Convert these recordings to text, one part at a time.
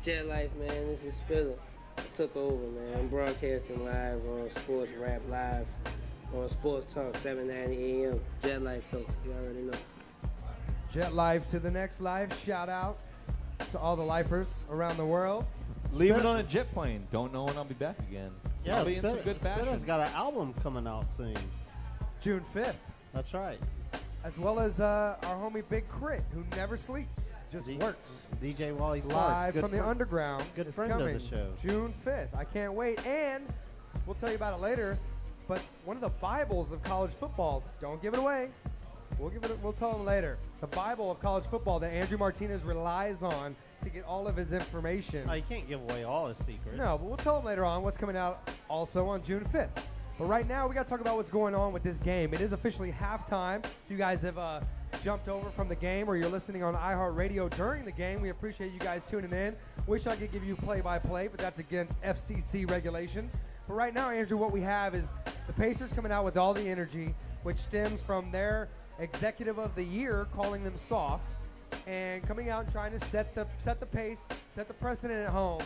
Jet Life, man. This is Spiller. I took over, man. I'm broadcasting live on Sports Rap Live on Sports Talk, 7:90 a.m. Jet Life, though. You already know. Jet Life to the next life. Shout out to all the lifers around the world. Leaving on a jet plane. Don't know when I'll be back again. Yeah, I'll be in some good fashion. Spiller's got an album coming out soon. June 5th. That's right. As well as our homie Big Crit, who never sleeps, just works. DJ Wally Sparks. Live from the underground. Good It's friend coming of the show. June 5th. I can't wait. And we'll tell you about it later. But one of the Bibles of college football, don't give it away. We'll tell them later. The Bible of college football that Andrew Martinez relies on to get all of his information. Oh, you can't give away all his secrets. No, but we'll tell them later on what's coming out also on June 5th. But right now, we got to talk about what's going on with this game. It is officially halftime. If you guys have jumped over from the game or you're listening on iHeartRadio during the game, we appreciate you guys tuning in. Wish I could give you play-by-play, but that's against FCC regulations. But right now, Andrew, what we have is the Pacers coming out with all the energy, which stems from their executive of the year calling them soft and coming out and trying to set the pace, set the precedent at home.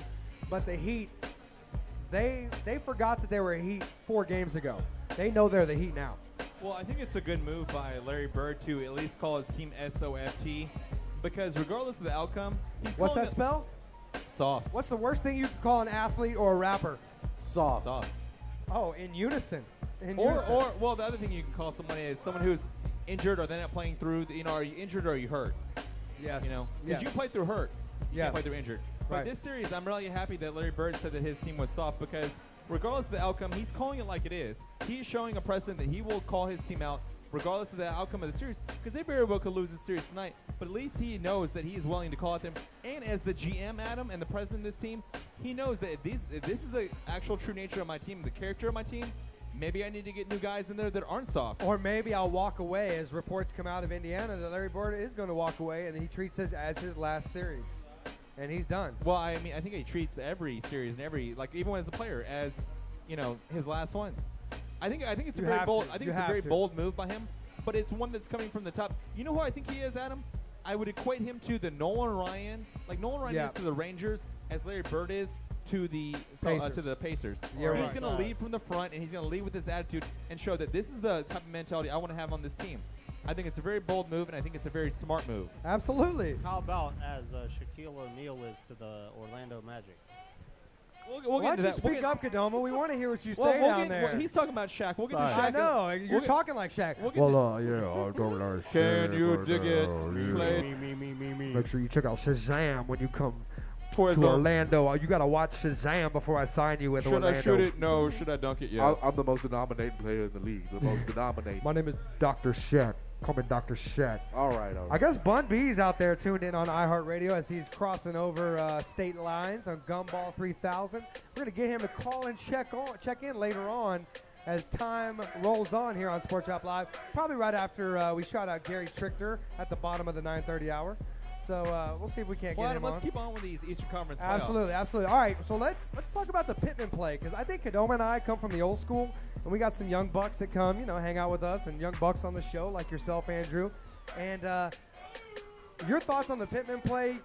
But the Heat, they forgot that they were a Heat 4 games ago. They know they're the Heat now. Well, I think it's a good move by Larry Bird to at least call his team SOFT, because regardless of the outcome, he's What's calling that spell? Soft. What's the worst thing you could call an athlete or a rapper? Soft. Soft. Oh, in unison. Or well, the other thing you can call someone is someone who's injured or they're not playing through. Are you injured or are you hurt? Yes. Because you play through hurt. You can't play through injured. Right. But this series, I'm really happy that Larry Bird said that his team was soft, because regardless of the outcome, he's calling it like it is. He's showing a precedent that he will call his team out regardless of the outcome of the series, because they very well could lose this series tonight. But at least he knows that he is willing to call out them. And as the GM, Adam, and the president of this team, he knows that if this is the actual true nature of my team, the character of my team, maybe I need to get new guys in there that aren't soft. Or maybe I'll walk away, as reports come out of Indiana that Larry Bird is going to walk away, and he treats this as his last series. And he's done. Well, I mean, I think he treats every series and even as a player, as his last one. I think it's a very bold. I think it's a very bold move by him, but it's one that's coming from the top. You know who I think he is, Adam? I would equate him to the Nolan Ryan, like Nolan Ryan is to the Rangers, as Larry Bird is to the Pacers. Yeah, he's going to lead from the front, and he's going to lead with this attitude and show that this is the type of mentality I want to have on this team. I think it's a very bold move, and I think it's a very smart move. Absolutely. How about as Shaquille O'Neal is to the Orlando Magic? We'll Why get don't into you speak up, Kadoma? We want to hear what you say down there. He's talking about Shaq. We'll get to Shaq. I know. You're talking like Shaq. I'll go like Can you dig it? Me. Make sure you check out Shazam when you come to Orlando. Orlando. You got to watch Shazam before I sign you with Orlando. Should I shoot it? No. Should I dunk it? Yes. I'm the most denominating player in the league. The most denominating. My name is Dr. Shaq. Call me Dr. Shaq. All right. I guess Bun B's out there tuned in on iHeartRadio as he's crossing over state lines on Gumball 3000. We're going to get him to call and check in later on as time rolls on here on Sports Rap Live. Probably right after we shout out Gary Trichter at the bottom of the 9:30 hour. So we'll see if we can't get him on. Let's keep on with these Eastern Conference playoffs. Absolutely. All right, so let's talk about the Pittman play, because I think Kadoma and I come from the old school, and we got some young bucks that come, hang out with us, and young bucks on the show like yourself, Andrew. And your thoughts on the Pittman play?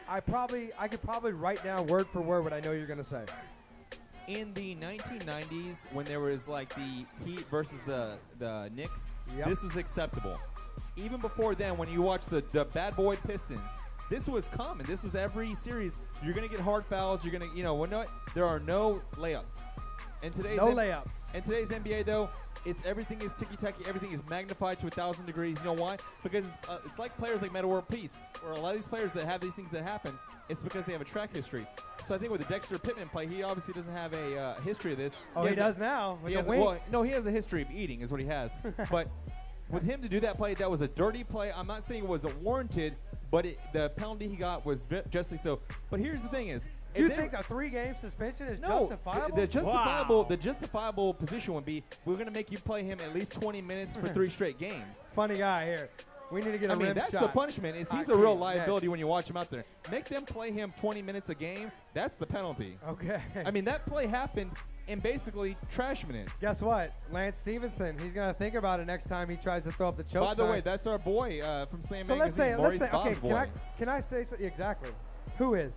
I could probably write down word for word what I know you're going to say. In the 1990s, when there was like the Heat versus the Knicks, this was acceptable. Even before then, when you watch the Bad Boy Pistons, this was common. This was every series. You're going to get hard fouls. You're going to, there are no layups. In today's layups. In today's NBA, though, everything is ticky-tacky. Everything is magnified to 1,000 degrees. You know why? Because it's like players like Metta World Peace, or a lot of these players that have these things that happen, it's because they have a track history. So I think with the Dexter Pittman play, he obviously doesn't have a history of this. Oh, he does now. He has a history of eating is what he has. But with him to do that play, that was a dirty play. I'm not saying it wasn't warranted, but the penalty he got was justly so. But here's the thing is, you think a 3-game suspension is justifiable? The justifiable position would be, we're going to make you play him at least 20 minutes for 3 straight games. Funny guy here. We need to get a rim that's shot. the punishment. He's a real liability when you watch him out there. Make them play him 20 minutes a game. That's the penalty. Okay. That play happened in basically trash minutes. Guess what? Lance Stevenson, he's going to think about it next time he tries to throw up the choke By the way, that's our boy from Slam Magazine. Let's say, okay, can I say something? Exactly. Who is?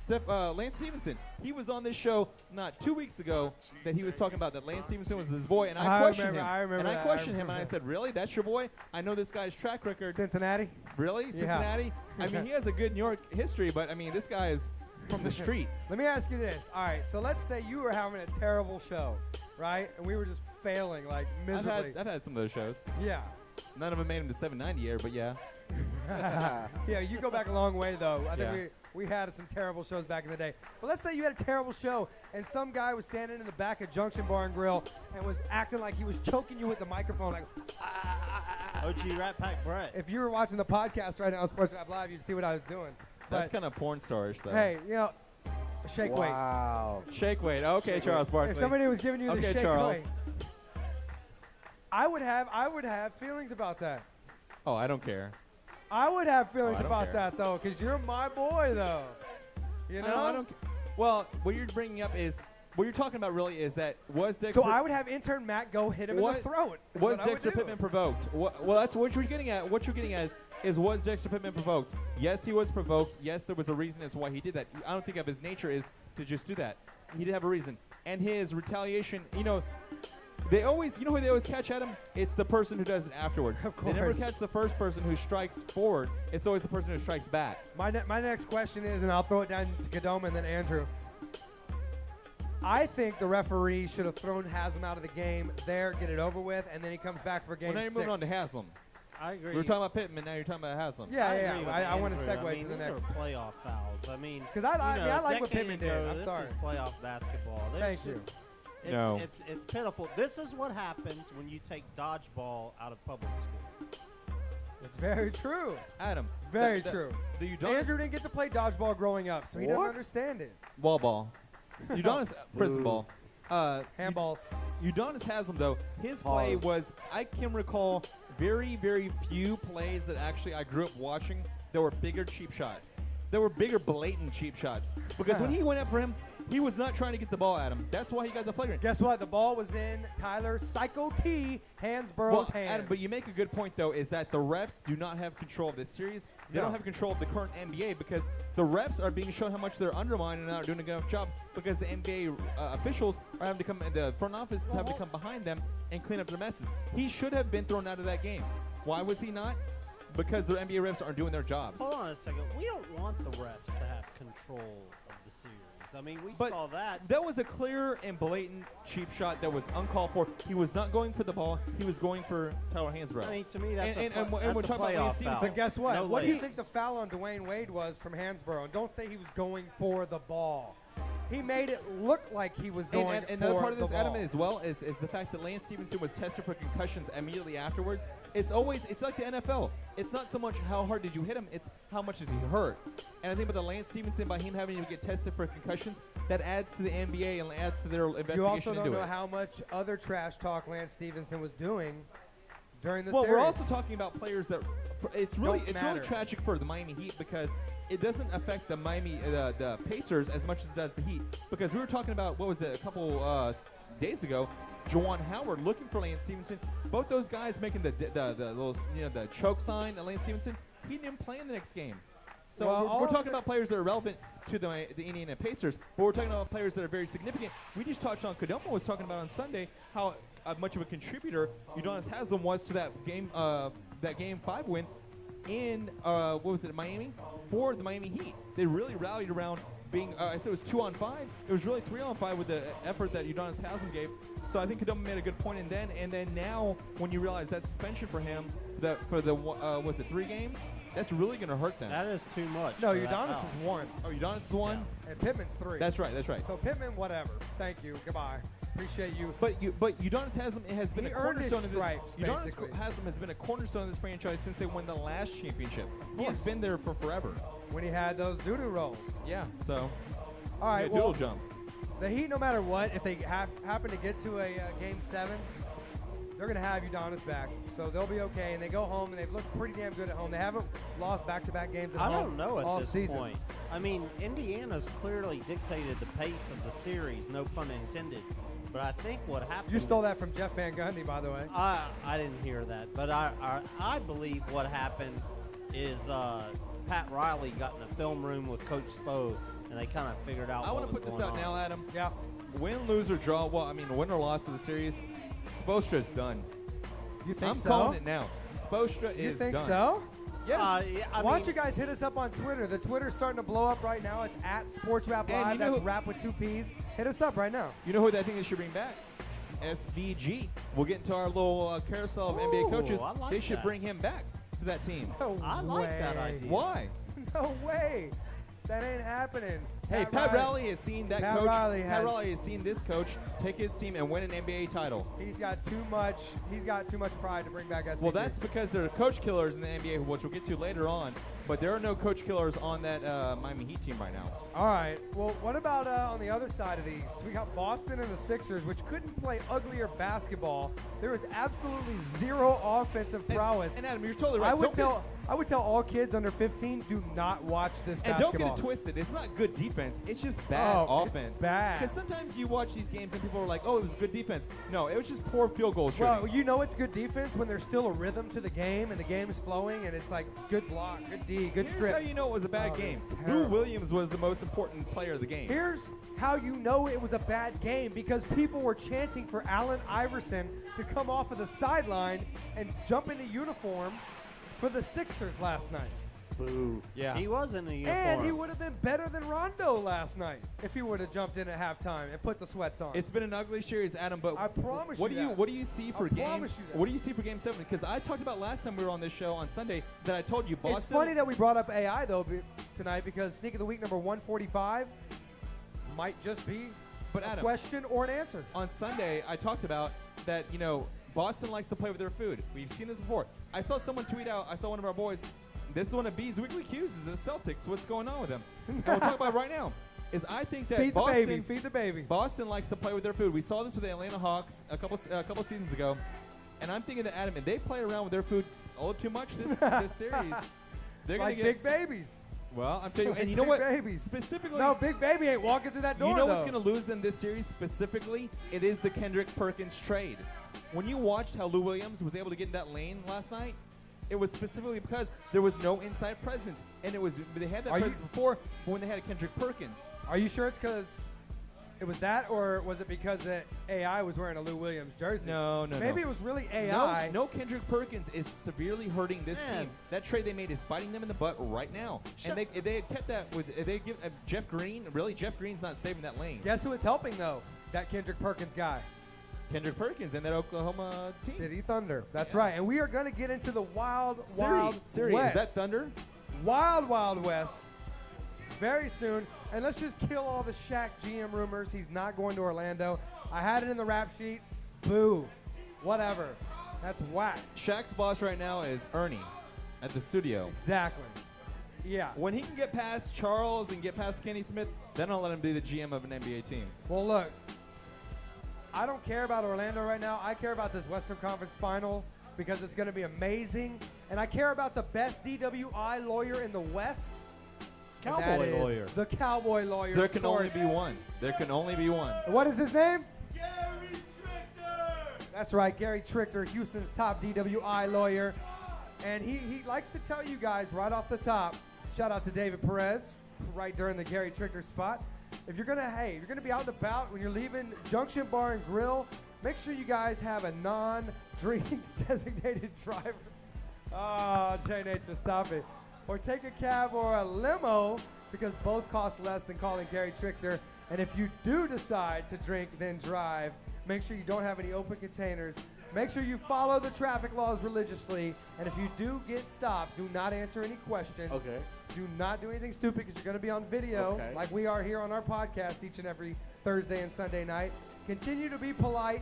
Lance Stevenson. He was on this show not 2 weeks ago that he was talking about that Lance Stevenson was his boy, and I questioned him. And I said, really? That's your boy? I know this guy's track record. Cincinnati? Really? Cincinnati? Yeah. I mean, he has a good New York history, but, I mean, this guy is from the streets. Let me ask you this. All right, so let's say you were having a terrible show, right? And we were just failing, like, miserably. I've had some of those shows. Yeah. None of them made him to 790 air, but yeah. Yeah, you go back a long way, though. I think we had some terrible shows back in the day. But let's say you had a terrible show, and some guy was standing in the back of Junction Bar and Grill and was acting like he was choking you with the microphone, like, OG Rat Pack Brett. If you were watching the podcast right now on Sports Rap Live, you'd see what I was doing. That's kind of porn starish, though. Hey, you know, shake weight. Wow. Shake weight. Okay, shake Charles Barkley. If somebody was giving you the shake Charles. weight, I would have feelings about that. Oh, I don't care. I would have feelings I don't about care. that, though, because you're my boy, though. You know? I don't well, what you're bringing up is, what you're talking about really is that was Dexter... So I would have intern Matt go hit him in the throat. Was Dexter Pittman provoked? Well, that's what you're getting at. What you're getting at is was Dexter Pittman provoked? Yes, he was provoked. Yes, there was a reason as to why he did that. I don't think of his nature is to just do that. He did have a reason. And his retaliation, you know who they always catch at him? It's the person who does it afterwards. Of course. They never catch the first person who strikes forward. It's always the person who strikes back. My next question is, and I'll throw it down to Kadoma and then Andrew. I think the referee should have thrown Haslam out of the game there, get it over with, and then he comes back for game 6. Well, now you're moving on to Haslam. I agree. We were talking about Pittman, now you're talking about Haslam. Yeah. I want to Andrew. segue to the next. These are playoff fouls. I mean, because I like what Pittman did. I'm this sorry. This is playoff basketball. Thank you. It's pitiful. This is what happens when you take dodgeball out of public school. It's very true. Adam. Very true. Udonis Andrew didn't get to play dodgeball growing up, so he doesn't understand it. wall ball. Udonis prison ball. Handballs. Udonis Haslam, though, his play was, I can recall very, very few plays that actually I grew up watching that were bigger cheap shots. There were bigger blatant cheap shots. Because when he went up for him, he was not trying to get the ball at him. That's why he got the flagrant. Guess what? The ball was in Tyler Psycho T. Hansborough's hands. Adam, but you make a good point, though, is that the refs do not have control of this series. They don't have control of the current NBA because the refs are being shown how much they're undermined and not doing a good enough job because the NBA officials are having to come, and the front office is having to come behind them and clean up their messes. He should have been thrown out of that game. Why was he not? Because the NBA refs aren't doing their jobs. Hold on a second. We don't want the refs to have control of the series. I mean, we saw that. That was a clear and blatant cheap shot that was uncalled for. He was not going for the ball. He was going for Tyler Hansbrough. I mean, to me, that's and that's we're a talking about playoff Lance foul. So guess what? No What do you layups. think the foul on Dwayne Wade was from Hansborough? And don't say he was going for the ball. He made it look like he was going and for another part of this, the Adam, ball. as well, is the fact that Lance Stevenson was tested for concussions immediately afterwards. It's like the NFL. It's not so much how hard did you hit him, it's how much is he hurt. And I think about the Lance Stevenson, by him having to get tested for concussions, that adds to the NBA and adds to their investigation. You also don't into know it. how much other trash talk Lance Stevenson was doing during the Well, series. we're also talking about players that it's really matter. tragic for the Miami Heat because it doesn't affect the the Pacers as much as it does the Heat. Because we were talking about, what was it, a couple days ago, Juwan Howard looking for Lance Stevenson. Both those guys making the choke sign at Lance Stevenson. He didn't play in the next game. So Well, we're talking about players that are relevant to the Indiana Pacers, but we're talking about players that are very significant. We just touched on, Kadoma was talking about on Sunday how much of a contributor Udonis Haslam was to that Game 5 win in Miami, for the Miami Heat. They really rallied around being, I said it was 2-on-5. It was really 3-on-5 with the effort that Udonis Haslam gave. So I think Kadoma made a good point and then now when you realize that suspension for him for the 3 games, that's really going to hurt them. That is too much. No, for that Udonis foul. is 1. Oh, Udonis is 1? And Pittman's 3. That's right. So Pittman, whatever. Thank you. Goodbye. Appreciate you. But Udonis Haslam has been He a earned his cornerstone of this. stripes, Udonis basically. Haslam has been a cornerstone of this franchise since they won the last championship. He has been there for forever. When he had those doo-doo rolls. Yeah. So. All right. Doodle Well, jumps. the Heat, no matter what, if they happen to get to a Game 7, they're going to have Udonis back. So they'll be okay. And they go home, and they've looked pretty damn good at home. They haven't lost back-to-back games at home I don't know at all this season. point. I mean, Indiana's clearly dictated the pace of the series, no pun intended. But I think what happened... You stole that from Jeff Van Gundy, by the way. I didn't hear that. But I believe what happened is Pat Riley got in the film room with Coach Spo and they kind of figured out I what want to was put this going out on. now, Adam. Yeah. Win, lose, or draw. Well, I mean, win or loss of the series. Spoelstra's done. You think I'm so? calling it now. Spoelstra is You think done. so? Yes. I Why mean, don't you guys hit us up on Twitter? The Twitter's starting to blow up right now. It's at Sports Rap And Live. you know That's who- rap with 2 P's. Hit us up right now. You know who I think they should bring back? SVG. We'll get into our little carousel of NBA Ooh, coaches. I like They should that. bring him back to that team. No I like that way. idea. Why? No way. That ain't happening. Hey, Pat Riley has seen that Pat coach. Riley Pat has- Riley has seen this coach take his team and win an NBA title. He's got too much. He's got too much pride to bring back SVG. Well, that's because there are coach killers in the NBA, which we'll get to later on. But there are no coach killers on that Miami Heat team right now. All right. Well, what about on the other side of the East? We got Boston and the Sixers, which couldn't play uglier basketball. There was absolutely zero offensive prowess. And Adam, you're totally right. I would Don't tell all kids under 15, do not watch this And basketball. don't get it twisted. It's not good defense. It's just bad Oh, it's offense. bad. Because sometimes you watch these games and people are like, "Oh, it was good defense." No, it was just poor field goal shooting. Well, you know it's good defense when there's still a rhythm to the game and the game is flowing and it's like good block, good D, good Here's strip. how you know it was a bad Oh, it game. was Lou terrible. Williams was the most important player of the game. Here's how you know it was a bad game, because people were chanting for Allen Iverson to come off of the sideline and jump into uniform for the Sixers last night. Boo. Yeah. He was in the uniform. And he would have been better than Rondo last night if he would have jumped in at halftime and put the sweats on. It's been an ugly series, Adam. But I promise what you do you that. what do you see for I game? promise you that. What do you see for Game 7? Because I talked about last time we were on this show on Sunday that I told you Boston. It's funny that we brought up AI though tonight, because Sneak of the Week number 145 might just be But a Adam, question or an answer. on Sunday I talked about that. Boston likes to play with their food. We've seen this before. I saw someone tweet out. I saw one of our boys. This is one of B's weekly cues is the Celtics. What's going on with them? And we'll talk about it right now. Is I think that Feed the Boston, baby. Feed the baby. Boston likes to play with their food. We saw this with the Atlanta Hawks a couple seasons ago, and I'm thinking that Adam, if they play around with their food a little too much this series, they're Like gonna big babies. Well, I'm telling you, Like and you know big what? babies. Specifically, No, Big Baby ain't walking through that door. you know though. what's going to lose them this series specifically? It is the Kendrick Perkins trade. When you watched how Lou Williams was able to get in that lane last night, it was specifically because there was no inside presence, and they had that Are you- presence before when they had Kendrick Perkins. Are you sure it's because it was that, or was it because the AI was wearing a Lou Williams jersey? No. Maybe it was really AI. No, Kendrick Perkins is severely hurting this Man. team. That trade they made is biting them in the butt right now. And if they had kept that with, if they give Jeff Green, really, Jeff Green's not saving that lane. Guess who it's helping though? That Kendrick Perkins guy. Kendrick Perkins and that Oklahoma team. City Thunder. That's Yeah. right. And we are going to get into the wild Siri, west. is that Thunder? Wild West very soon. And let's just kill all the Shaq GM rumors. He's not going to Orlando. I had it in the rap sheet. Boo. Whatever. That's whack. Shaq's boss right now is Ernie at the studio. Exactly. Yeah. When he can get past Charles and get past Kenny Smith, then I'll let him be the GM of an NBA team. Well, look, I don't care about Orlando right now. I care about this Western Conference final because it's going to be amazing. And I care about the best DWI lawyer in the West. and that Cowboy is lawyer. The cowboy lawyer. There of can only course. be one. There can only be one. What is his name? Gary Trichter. That's right, Gary Trichter, Houston's top DWI lawyer. And he likes to tell you guys right off the top, shout out to David Perez, right during the Gary Trichter spot. If you're gonna be out and about when you're leaving Junction Bar and Grill, make sure you guys have a non-drink designated driver. Oh, J Nature, stop it. Or take a cab or a limo, because both cost less than calling Gary Trichter. And if you do decide to drink, then drive, make sure you don't have any open containers. Make sure you follow the traffic laws religiously. And if you do get stopped, do not answer any questions. Okay. Do not do anything stupid, because you're going to be on video, Okay. like we are here on our podcast each and every Thursday and Sunday night. Continue to be polite.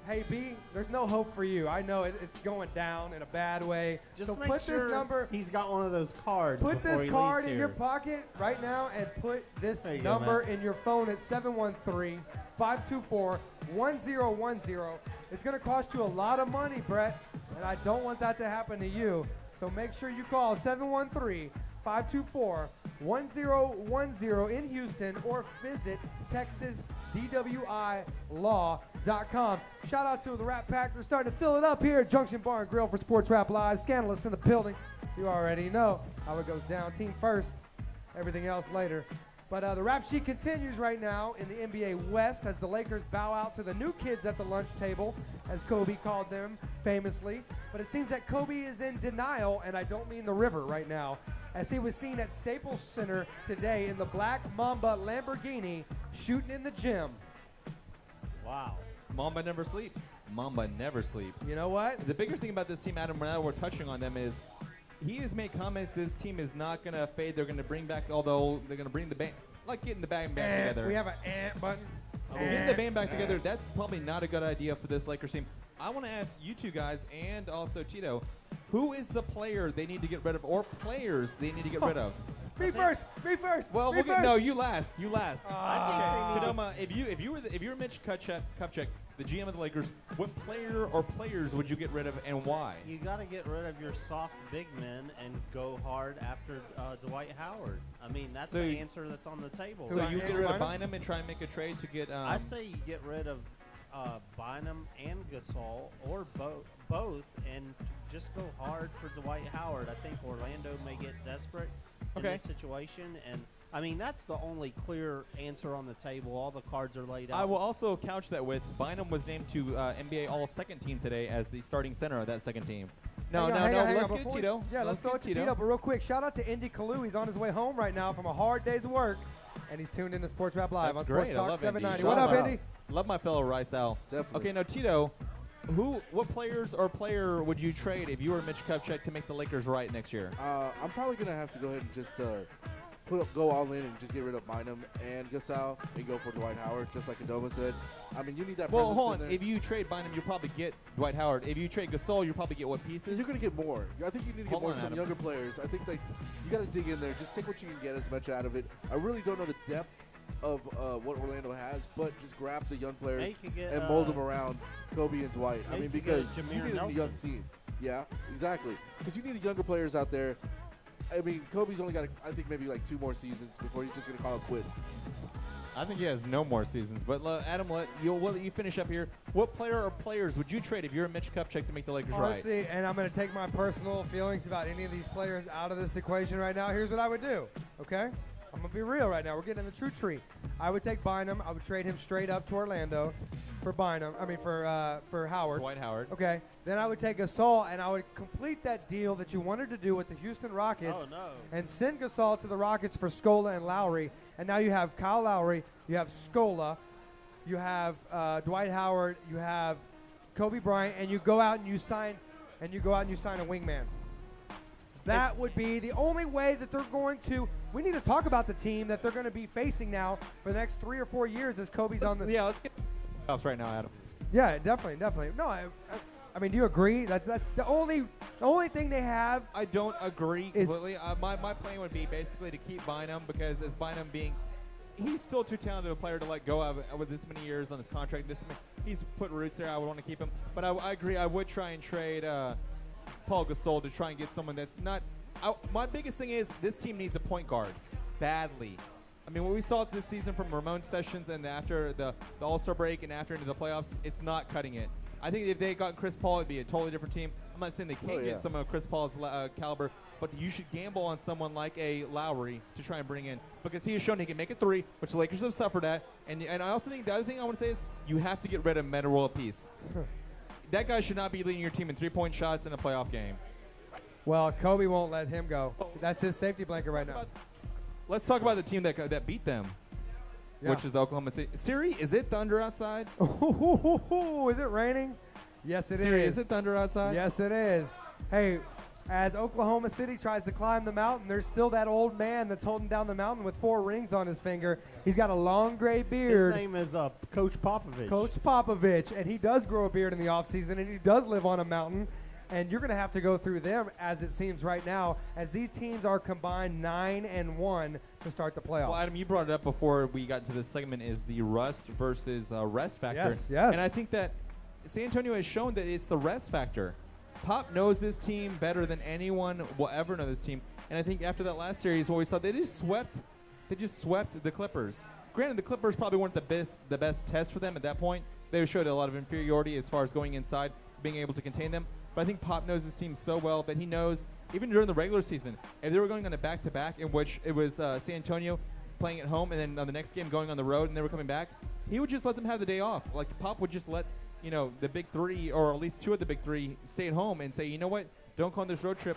Hey, B, there's no hope for you. I know it's going down in a bad way. Just so make put sure this number, he's got one of those cards. put before this he card leaves in your here. pocket right now, and put this There you go, number man. in your phone at 713-524-1010. It's going to cost you a lot of money, Brett, and I don't want that to happen to you. So make sure you call 713-524-1010 in Houston, or visit TexasDWILaw.com. Shout out to the Rap Pack. They're starting to fill it up here at Junction Bar and Grill for Sports Rap Live. Scandalous in the building. You already know how it goes down. Team first, everything else later. But the rap sheet continues right now in the NBA West as the Lakers bow out to the new kids at the lunch table, as Kobe called them famously. But it seems that Kobe is in denial, and I don't mean the river right now, as he was seen at Staples Center today in the Black Mamba Lamborghini shooting in the gym. Wow. Mamba never sleeps. Mamba never sleeps. You know what? The bigger thing about this team, Adam, now we're touching on them, is he has made comments this team is not going to fade. They're going to bring back, although they're going to bring the band, like getting the band back together. We have an button. Getting the band back together, that's probably not a good idea for this Lakers team. I want to ask you two guys and also Tito, who is the player they need to get rid of, or players they need to get rid of? Me first. Well, me first. No, you last. I think Kadoma, if you were Mitch Kupchak, the GM of the Lakers, what player or players would you get rid of and why? you got to get rid of your soft big men and go hard after Dwight Howard. I mean, that's the answer that's on the table. So you get rid of Bynum and try and make a trade to get. I say you get rid of Bynum and Gasol, or both, and just go hard for Dwight Howard. I think Orlando may get desperate in this situation, and I mean that's the only clear answer on the table. All the cards are laid out. I will also couch that with Bynum was named to NBA All-Second Team today as the starting center of that second team. Let's get Tito. Yeah, let's go to Tito. But real quick, shout out to Indy Kalu. He's on his way home right now from a hard day's of work, and he's tuned in to Sports Rap Live on Sports Talk 790. What up, Indy? Love my fellow Rice Owl. Definitely. Okay, now Tito, what players or player would you trade if you were Mitch Kupchak to make the Lakers right next year? I'm probably going to have to go ahead and just go all in and just get rid of Bynum and Gasol and go for Dwight Howard, just like Adoma said. I mean, you need that presence hold in on. there. If you trade Bynum, you'll probably get Dwight Howard. If you trade Gasol, you'll probably get what pieces? You're going to get more. I think you need to get some Adam. younger players. I think you got to dig in there. Just take what you can get as much out of it. I really don't know the depth of what Orlando has, but just grab the young players and mold them around Kobe and Dwight. I mean, because you need a young team. Yeah, exactly. Because you need younger players out there. I mean, Kobe's only got, I think, maybe like 2 more seasons before he's just going to call it quits. I think he has no more seasons. But Adam, you finish up here. What player or players would you trade if you're Mitch Kupchak to make the Lakers right? Honestly, and I'm going to take my personal feelings about any of these players out of this equation right now. Here's what I would do, okay? I'm going to be real right now. We're getting in the true tree. I would take Bynum. I would trade him straight up to Orlando for Howard. Dwight Howard. Okay. Then I would take Gasol, and I would complete that deal that you wanted to do with the Houston Rockets and send Gasol to the Rockets for Scola and Lowry. And now you have Kyle Lowry, you have Scola, you have Dwight Howard, you have Kobe Bryant, and you go out and you sign a wingman. That would be the only way that they're going to. We need to talk about the team that they're going to be facing now for the next 3 or 4 years as Kobe's on the. Yeah, let's get playoffs right now, Adam. Yeah, definitely. No, I mean, do you agree? That's the only thing they have. I don't agree completely. My plan would be basically to keep Bynum because as Bynum being, he's still too talented a player to let go of with this many years on his contract. He's put roots there. I would want to keep him, but I agree. I would try and trade Paul Gasol to try and get someone that's not. My biggest thing is this team needs a point guard badly. I mean, what we saw this season from Ramon Sessions and after the All-Star break and after into the playoffs, it's not cutting it. I think if they got Chris Paul, it'd be a totally different team. I'm not saying they can't get someone of Chris Paul's caliber, but you should gamble on someone like a Lowry to try and bring in because he has shown he can make a three, which the Lakers have suffered at. And I also think the other thing I want to say is you have to get rid of Metta World Peace. That guy should not be leading your team in three-point shots in a playoff game. Well, Kobe won't let him go. That's his safety blanket right now. Let's talk about the team that beat them, which is the Oklahoma City. Siri, is it thunder outside? Is it raining? Yes, it is. Siri, is it thunder outside? Yes, it is. Hey, as Oklahoma City tries to climb the mountain, there's still that old man that's holding down the mountain with 4 rings on his finger. He's got a long gray beard. His name is Coach Popovich. Coach Popovich, and he does grow a beard in the offseason, and he does live on a mountain. And you're going to have to go through them, as it seems right now, as these teams are combined 9-1 to start the playoffs. Well, Adam, you brought it up before we got into this segment, is the rust versus rest factor. Yes. And I think that San Antonio has shown that it's the rest factor. Pop knows this team better than anyone will ever know this team. And I think after that last series, what we saw, they just swept the Clippers. Granted, the Clippers probably weren't the best test for them at that point. They showed a lot of inferiority as far as going inside, being able to contain them. But I think Pop knows his team so well that he knows, even during the regular season, if they were going on a back-to-back in which it was San Antonio playing at home and then on the next game going on the road and they were coming back, he would just let them have the day off. Like Pop would just let the big three or at least two of the big three stay at home and say, you know what, don't go on this road trip.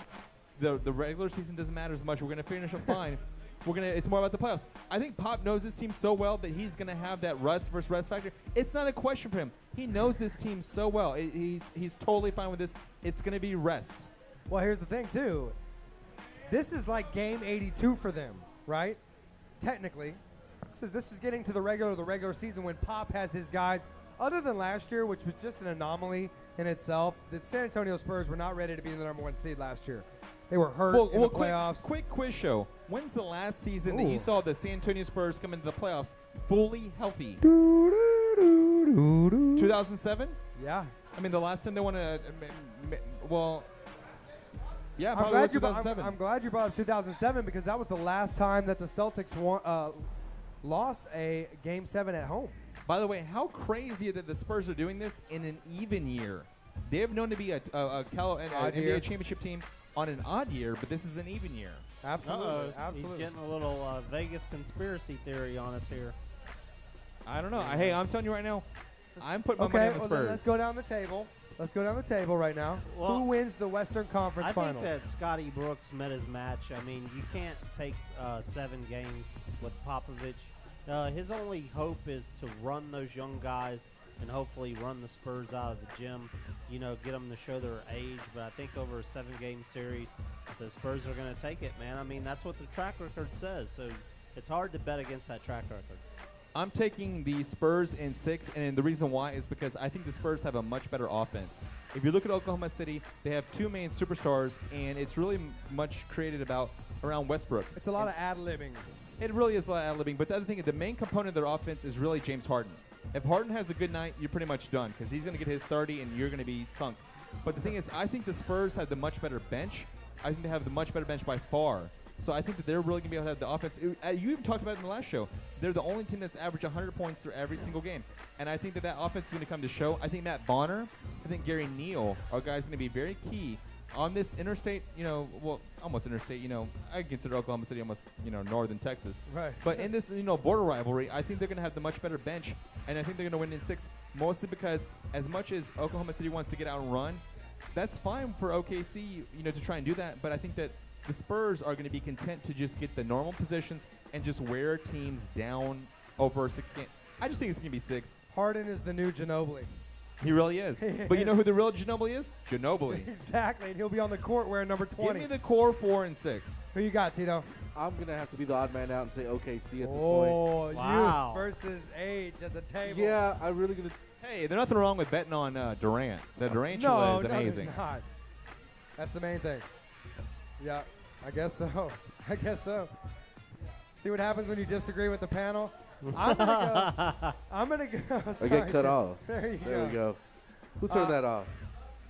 The regular season doesn't matter as much. We're gonna finish up fine. It's more about the playoffs. I think Pop knows this team so well that he's gonna have that rust versus rest factor. It's not a question for him. He knows this team so well. He's totally fine with this. It's gonna be rest. Well, here's the thing too. This is like game 82 for them, right? Technically, this is getting to the regular season when Pop has his guys. Other than last year, which was just an anomaly in itself, the San Antonio Spurs were not ready to be the number 1 seed last year. They were hurt in the playoffs. Quick quiz show. When's the last season that you saw the San Antonio Spurs come into the playoffs fully healthy? 2007? Yeah. I mean, the last time they won yeah, I'm glad you brought up 2007 because that was the last time that the Celtics lost a Game 7 at home. By the way, how crazy that the Spurs are doing this in an even year. They have known to be an NBA championship team on an odd year, but this is an even year. Absolutely. He's getting a little Vegas conspiracy theory on us here. I don't know. Hey, I'm telling you right now, I'm putting my money on the Spurs. Then let's go down the table. Let's go down the table right now. Well, who wins the Western Conference Finals? I think that Scotty Brooks met his match. I mean, you can't take 7 games with Popovich. His only hope is to run those young guys and hopefully run the Spurs out of the gym, get them to show their age. But I think over a 7-game series, the Spurs are going to take it, man. I mean, that's what the track record says. So it's hard to bet against that track record. I'm taking the Spurs in 6, and the reason why is because I think the Spurs have a much better offense. If you look at Oklahoma City, they have 2 main superstars, and it's really much created around Westbrook. It's a lot of ad-libbing. It really is a lot of ad-libbing, but the other thing, the main component of their offense is really James Harden. If Harden has a good night, you're pretty much done because he's going to get his 30 and you're going to be sunk. But the thing is, I think the Spurs have the much better bench. I think they have the much better bench by far. So I think that they're really going to be able to have the offense. You even talked about it in the last show. They're the only team that's averaged 100 points through every single game. And I think that offense is going to come to show. I think Matt Bonner, I think Gary Neal are guys going to be very key on this interstate, almost interstate, I consider Oklahoma City almost, northern Texas. Right. But in this, border rivalry, I think they're going to have the much better bench, and I think they're going to win in 6, mostly because as much as Oklahoma City wants to get out and run, that's fine for OKC, to try and do that. But I think that the Spurs are going to be content to just get the normal positions and just wear teams down over 6 games. I just think it's going to be 6. Harden is the new Ginobili. He really is. But you know who the real Ginobili is? Ginobili. Exactly, and he'll be on the court wearing number 20. Give me the core 4 and 6. Who you got, Tito? I'm going to have to be the odd man out and say OKC at this point. Oh, wow. Youth versus age at the table. Yeah, I'm really going to... Hey, there's nothing wrong with betting on Durant. The Durantula is amazing. No, there's not. That's the main thing. Yeah, I guess so. See what happens when you disagree with the panel? I'm gonna go. Sorry, I get cut off. There we go. Who turned that off?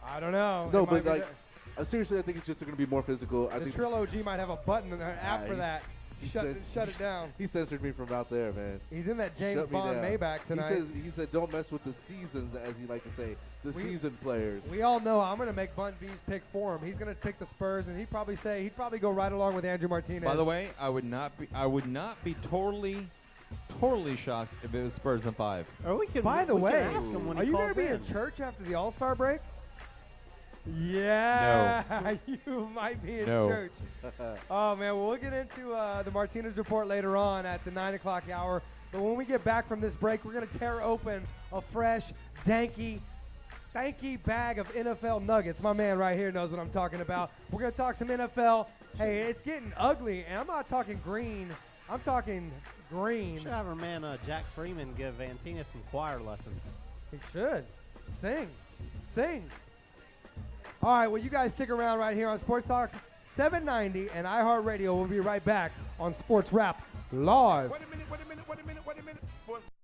I don't know. No, but seriously, I think it's just going to be more physical. I think Trill OG might have a button in an app for that. Shut it down. He censored me from out there, man. He's in that James Bond Maybach tonight. He said, don't mess with the seasons, as he liked to say, seasoned players. We all know I'm going to make Bun B's pick for him. He's going to pick the Spurs, and he'd probably go right along with Andrew Martinez. By the way, I would not be totally shocked if it was Spurs in 5. By the way, ask him when are he you going to calls be in. in church after the All-Star break? Yeah, No. You might be in No. church. Oh, man, well, we'll get into the Martinez report later on at the 9 o'clock hour. But when we get back from this break, we're going to tear open a fresh, danky, stanky bag of NFL nuggets. My man right here knows what I'm talking about. We're going to talk some NFL. Hey, it's getting ugly, and I'm not talking green. I'm talking green. Should have our man Jack Freeman give Antina some choir lessons. He should. Sing. All right, well, you guys stick around right here on Sports Talk 790 and iHeartRadio. We'll be right back on Sports Wrap Live.